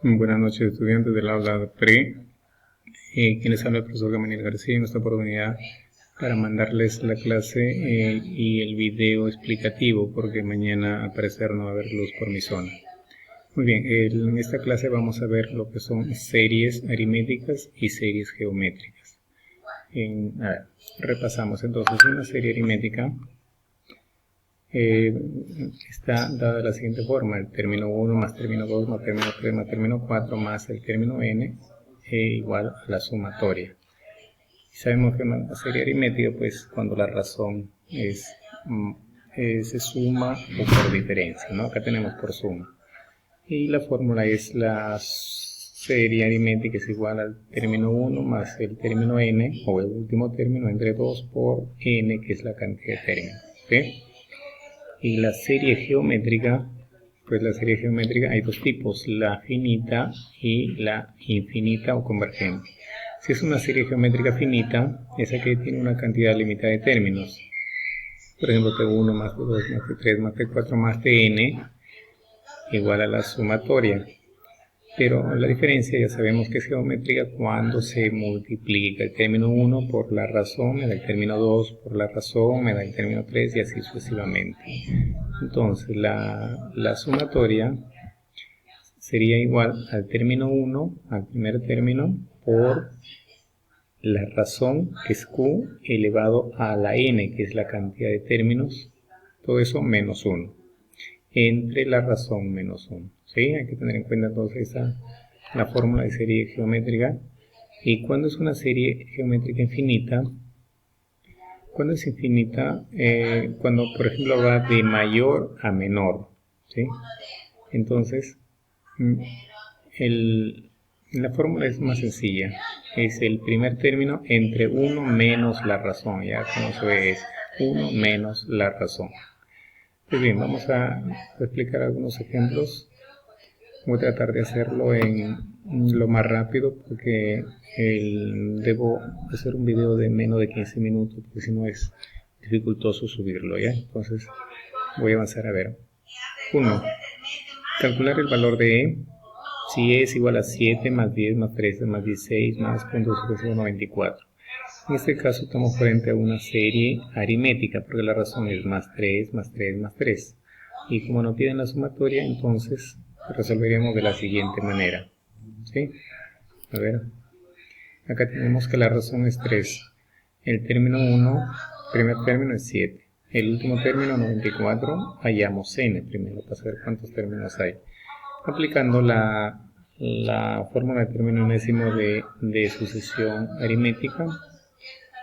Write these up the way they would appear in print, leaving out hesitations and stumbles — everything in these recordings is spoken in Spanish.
Buenas noches, estudiantes del aula pre. Quienes habla el profesor Gamaliel García en esta oportunidad para mandarles la clase y el video explicativo, porque mañana al parecer no va a haber luz por mi zona. Muy bien, en esta clase vamos a ver lo que son series aritméticas y series geométricas. Repasamos entonces una serie aritmética. Está dada de la siguiente forma: el término 1 más término 2 más término 3 más término 4 más el término n igual a la sumatoria. Y sabemos que en una serie aritmética, pues cuando la razón se suma o por diferencia, ¿no? Acá tenemos por suma. Y la fórmula es la serie aritmética es igual al término 1 más el término n, o el último término, entre 2 por n, que es la cantidad de términos. ¿Sí? Y la serie geométrica, pues la serie geométrica hay dos tipos: la finita y la infinita o convergente. Si es una serie geométrica finita, esa que tiene una cantidad limitada de términos, por ejemplo T1 más T2 más T3 más T4 más Tn, igual a la sumatoria. Pero la diferencia ya sabemos que es geométrica cuando se multiplica el término 1 por la razón, me da el término 2 por la razón, me da el término 3 y así sucesivamente. Entonces la sumatoria sería igual al término 1, al primer término, por la razón, que es q, elevado a la n, que es la cantidad de términos, todo eso menos 1, entre la razón menos 1. ¿Sí? Hay que tener en cuenta entonces la fórmula de serie geométrica. Y cuando es una serie geométrica infinita, cuando es infinita, cuando por ejemplo va de mayor a menor, ¿sí? Entonces la fórmula es más sencilla, es el primer término entre 1 menos la razón, ya como se ve es 1 menos la razón. Pues bien, vamos a explicar algunos ejemplos. Voy a tratar de hacerlo en lo más rápido, porque debo hacer un video de menos de 15 minutos, porque si no es dificultoso subirlo, ¿ya? Entonces voy a avanzar a ver. 1. Calcular el valor de e, si e es igual a 7 más 10 más 13 más 16 más .024. En este caso estamos frente a una serie aritmética, porque la razón es más 3 más 3 más 3. Y como nos piden la sumatoria, entonces resolveremos de la siguiente manera. ¿Sí? A ver, acá tenemos que la razón es 3. El término 1, primer término es 7. El último término 94, hallamos n primero para saber cuántos términos hay. Aplicando la fórmula de término enésimo de sucesión aritmética,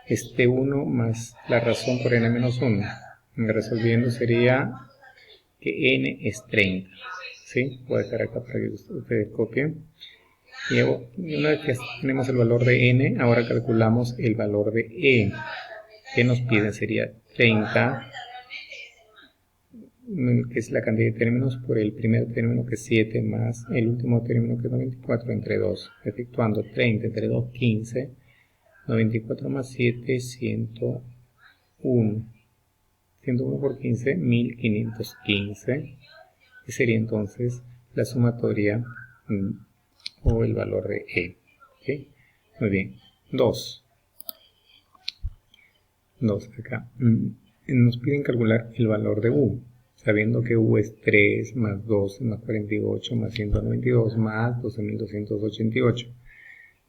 este 1 más la razón por n menos 1. Resolviendo sería que n es 30. ¿Sí? Voy a dejar acá para que ustedes copien. Y una vez que tenemos el valor de n, ahora calculamos el valor de e. Que nos piden sería 30, que es la cantidad de términos, por el primer término, que es 7, más el último término, que es 94, entre 2. Efectuando 30 entre 2, 15. 94 más 7, 101. 101 por 15, 1515. Que sería entonces la sumatoria o el valor de e. ¿Okay? Muy bien. 2 acá. Nos piden calcular el valor de u, sabiendo que u es 3 más 12 más 48 más 192 más 12.288.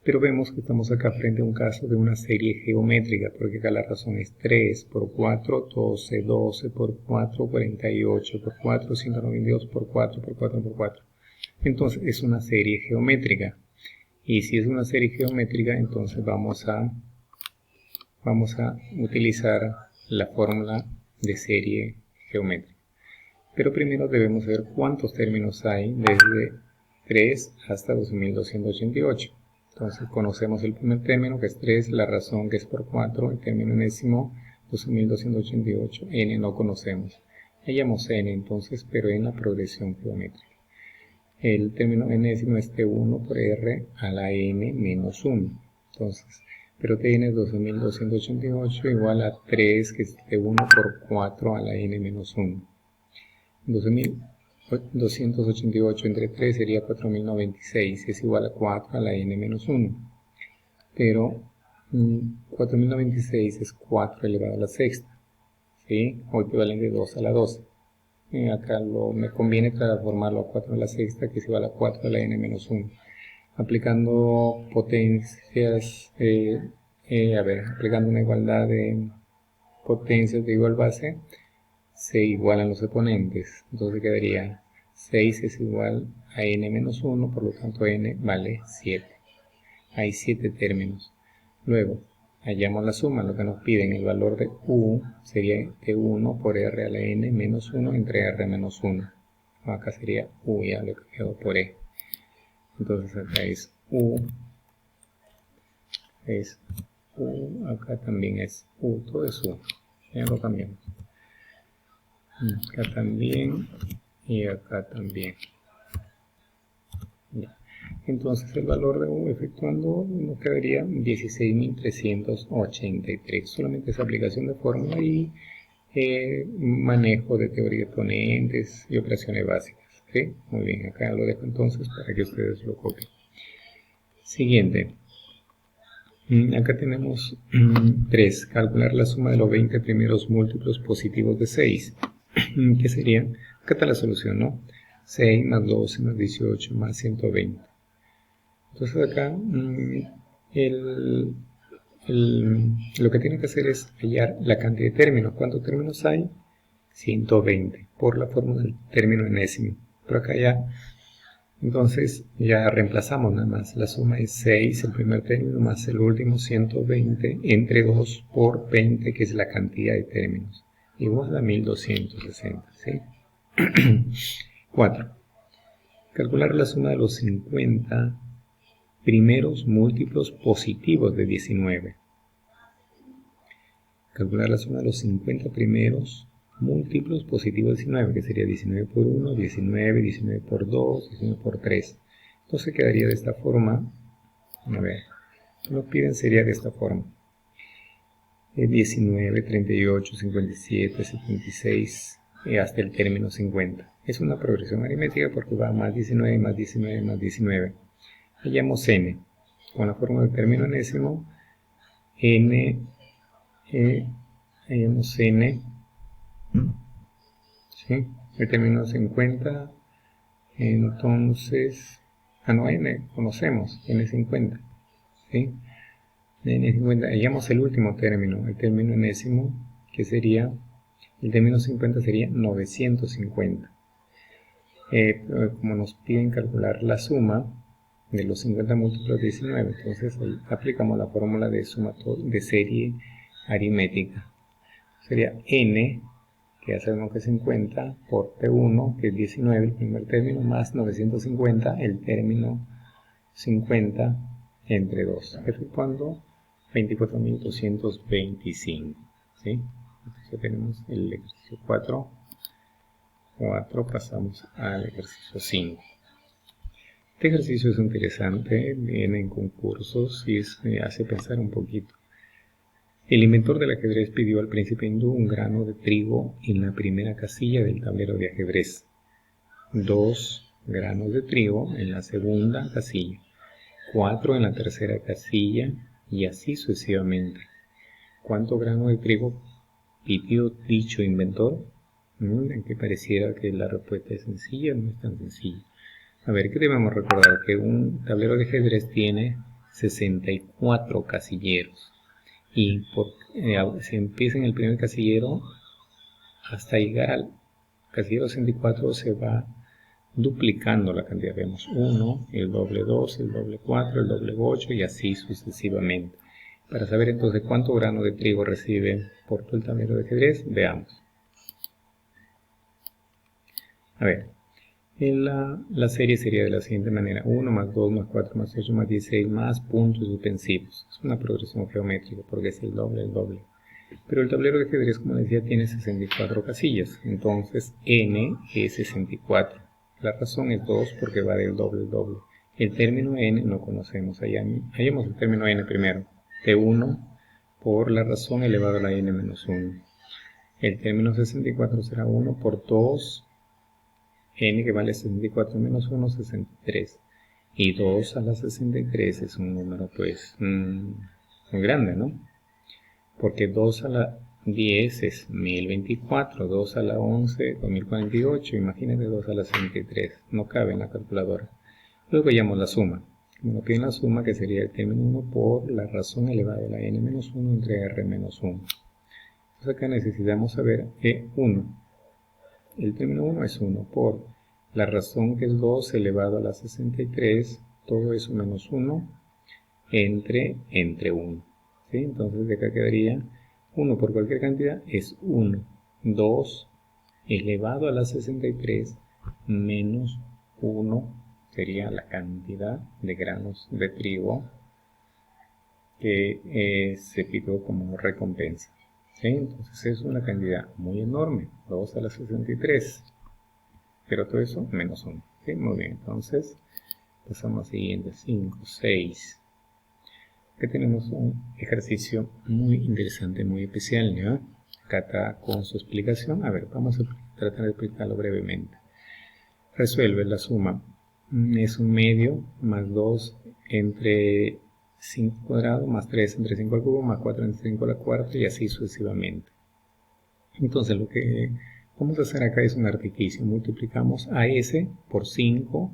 Pero vemos que estamos acá frente a un caso de una serie geométrica, porque acá la razón es 3 por 4, 12, 12 por 4, 48 por 4, 192 por 4, por 4, por 4. Entonces es una serie geométrica. Y si es una serie geométrica, entonces vamos a utilizar la fórmula de serie geométrica. Pero primero debemos ver cuántos términos hay desde 3 hasta 2288. Entonces conocemos el primer término, que es 3, la razón, que es por 4, el término enésimo 2288, n no conocemos. Hallamos n entonces, pero en la progresión geométrica. El término enésimo es t1 por r a la n menos 1. Entonces, pero tn es 12.288 igual a 3, que es t1 por 4 a la n menos 1. 288 entre 3 sería 4096, es igual a 4 a la n menos 1. Pero 4096 es 4 elevado a la sexta, ¿sí? O equivalente a 2 a la 12. Acá me conviene transformarlo a 4 a la sexta, que es igual a 4 a la n menos 1. Aplicando potencias, aplicando una igualdad de potencias de igual base, se igualan los exponentes. Entonces quedaría 6 es igual a n menos 1, por lo tanto n vale 7. Hay 7 términos. Luego, hallamos la suma, lo que nos piden, el valor de u sería de 1 por r a la n menos 1 entre r menos 1. Acá sería u, ya lo he cambiado por e. Entonces acá es u, acá también es u, todo es u. Ya lo cambiamos. Acá también y acá también. Ya. Entonces el valor de u efectuando nos quedaría 16.383. Solamente es aplicación de fórmula y manejo de teoría de exponentes y operaciones básicas. ¿Sí? Muy bien, acá lo dejo entonces para que ustedes lo copien. Siguiente. Acá tenemos 3. Calcular la suma de los 20 primeros múltiplos positivos de 6. ¿Qué sería? Acá está la solución, ¿no? 6 más 12 más 18 más 120. Entonces acá lo que tiene que hacer es hallar la cantidad de términos. ¿Cuántos términos hay? 120, por la fórmula del término enésimo. Pero acá ya, entonces ya reemplazamos nada más. La suma es 6, el primer término, más el último 120, entre 2 por 20, que es la cantidad de términos. Igual a 1260, ¿sí? 4. Calcular la suma de los 50 primeros múltiplos positivos de 19. Calcular la suma de los 50 primeros múltiplos positivos de 19, que sería 19 por 1, 19, 19 por 2, 19 por 3. Entonces quedaría de esta forma. A ver, lo piden sería de esta forma. 19, 38, 57, 76, hasta el término 50. Es una progresión aritmética porque va más 19, más 19, más 19. Hallamos n. Con la fórmula del término enésimo, hallamos n, ¿sí? El término 50, entonces, n conocemos, n50, ¿sí? De n50, hallamos el último término, el término enésimo, que sería, el término 50 sería 950. Como nos piden calcular la suma de los 50 múltiplos de 19, entonces ahí aplicamos la fórmula de suma de serie aritmética. Sería n, que ya sabemos que es 50, por T1, que es 19, el primer término, más 950, el término 50, entre 2, efectuando 24.225, ¿sí? Entonces tenemos el ejercicio 4, pasamos al ejercicio 5. Este ejercicio es interesante, viene en concursos y hace pensar un poquito. El inventor del ajedrez pidió al príncipe hindú un grano de trigo en la primera casilla del tablero de ajedrez, 2 granos de trigo en la segunda casilla, 4 en la tercera casilla y así sucesivamente. ¿Cuántos granos de trigo pidió dicho inventor? Aunque pareciera que la respuesta es sencilla, no es tan sencilla. A ver, ¿qué debemos recordar? Que un tablero de ajedrez tiene 64 casilleros. Y si empieza en el primer casillero, hasta llegar al casillero 64 se va duplicando la cantidad. Vemos 1, el doble 2, el doble 4, el doble 8 y así sucesivamente. Para saber entonces cuánto grano de trigo recibe por todo el tablero de ajedrez, veamos. A ver, la serie sería de la siguiente manera: 1 más 2 más 4 más 8 más 16 más puntos suspensivos. Es una progresión geométrica porque es el doble, el doble. Pero el tablero de ajedrez, como decía, tiene 64 casillas. Entonces n es 64. La razón es 2 porque va del doble al doble. El término n no conocemos. Hallemos el término n primero. T1 por la razón elevado a la n menos 1. El término 64 será 1 por 2 n que vale 64 menos 1, 63. Y 2 a la 63 es un número pues muy grande, ¿no? Porque 2 a la 10 es 1024, 2 a la 11, 2048, imagínate 2 a la 63, no cabe en la calculadora. Luego veamos la suma. Bueno, piden la suma que sería el término 1 por la razón elevada a la n-1 entre r-1. Entonces acá necesitamos saber E1. El término 1 es 1 por la razón que es 2 elevado a la 63, todo eso menos 1 entre 1. ¿Sí? Entonces de acá quedaría 1 por cualquier cantidad es 1. 2 elevado a la 63 menos 1 sería la cantidad de granos de trigo que se pidió como recompensa. ¿Sí? Entonces es una cantidad muy enorme, 2 a la 63, pero todo eso menos 1. ¿Sí? Muy bien, entonces pasamos al siguiente, 5, 6. Aquí tenemos un ejercicio muy interesante, muy especial, ¿no? Acá está con su explicación. A ver, vamos a tratar de explicarlo brevemente. Resuelve la suma. Es un medio más 2 entre 5 al cuadrado, más 3 entre 5 al cubo, más 4 entre 5 a la cuarta y así sucesivamente. Entonces lo que vamos a hacer acá es un artificio. Multiplicamos a s por 5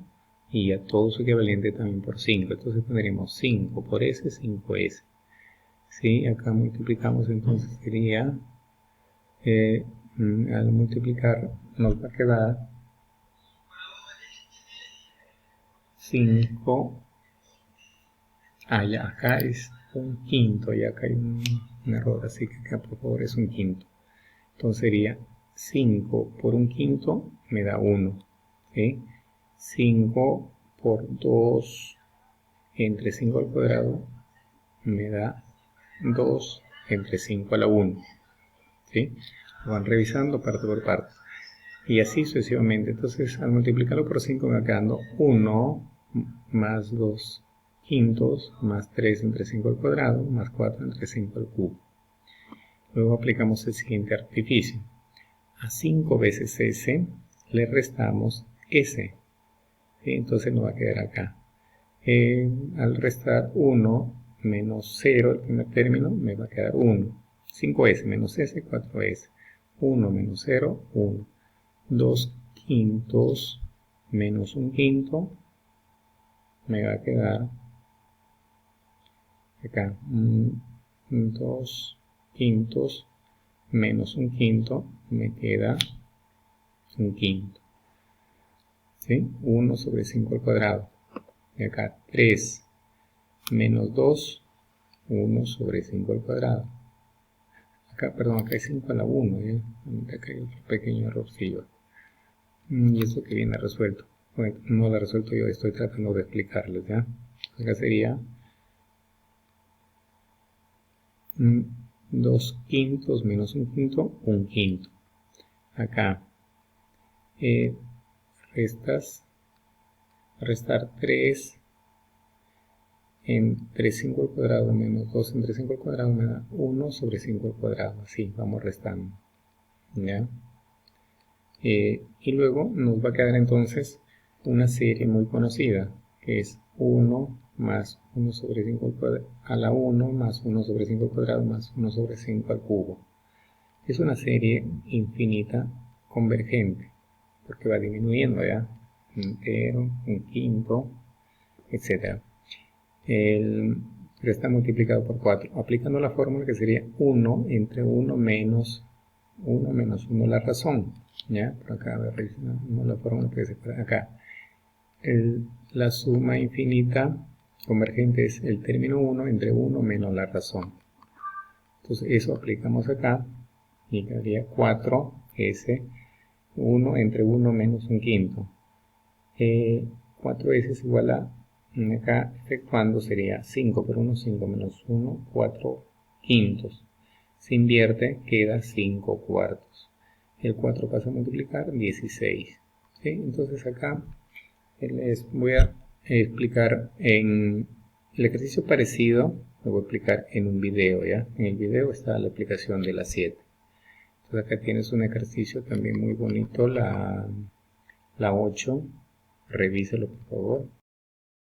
y a todo su equivalente también por 5. Entonces tendremos 5 por s, 5s. ¿Sí? Acá multiplicamos, entonces sería, al multiplicar nos va a quedar 5. Ya acá es un quinto y acá hay un error, así que acá por favor es un quinto. Entonces sería 5 por un quinto me da 1. ¿Sí? 5 por 2 entre 5 al cuadrado me da 2 entre 5 a la 1. ¿Sí? Lo van revisando parte por parte. Y así sucesivamente. Entonces al multiplicarlo por 5 me va quedando 1 más 2 quintos más 3 entre 5 al cuadrado más 4 entre 5 al cubo. Luego aplicamos el siguiente artificio. A 5 veces s le restamos s. ¿Sí? Entonces nos va a quedar acá. Al restar 1 menos 0, el primer término, me va a quedar 1. 5s menos s, 4s. 1 menos 0, 1. 2 quintos menos 1 quinto, me va a quedar acá 2 quintos menos 1 quinto, me queda 1 quinto. ¿Sí? 1 sobre 5 al cuadrado. Y acá 3 menos 2, 1 sobre 5 al cuadrado. Acá, perdón, acá hay 5 a la 1, ¿ya? Acá hay otro pequeño errorcillo. Y eso que viene resuelto. Bueno, no lo he resuelto yo, estoy tratando de explicarles, ¿ya? Acá sería 2 quintos menos 1 quinto, 1 quinto. Acá restar 3 entre 5 al cuadrado menos 2 entre 5 al cuadrado me da 1 sobre 5 al cuadrado. Así, vamos restando. ¿Ya? Y luego nos va a quedar entonces una serie muy conocida, que es 1 más 1 sobre 5 al cuadrado, a la 1 más 1 sobre 5 al cuadrado más 1 sobre 5 al cubo. Es una serie infinita convergente, porque va disminuyendo, ¿ya? Un entero, un quinto, etc. Pero está multiplicado por 4, aplicando la fórmula que sería 1 entre 1 menos 1 la razón. ¿Ya? Por acá revisamos la fórmula que se puede acá. La suma infinita convergente es el término 1 entre 1 menos la razón. Entonces eso aplicamos acá y quedaría 4s, 1 entre 1 menos 1 quinto. 4s es igual a, acá efectuando sería 5 por 1, 5 menos 1, 4 quintos. Se invierte, queda 5 cuartos. El 4 pasa a multiplicar, 16. ¿Sí? Entonces acá les voy a explicar en el ejercicio parecido, lo voy a explicar en un video, ¿ya? En el video está la explicación de la 7. Entonces acá tienes un ejercicio también muy bonito, la La 8, revíselo por favor.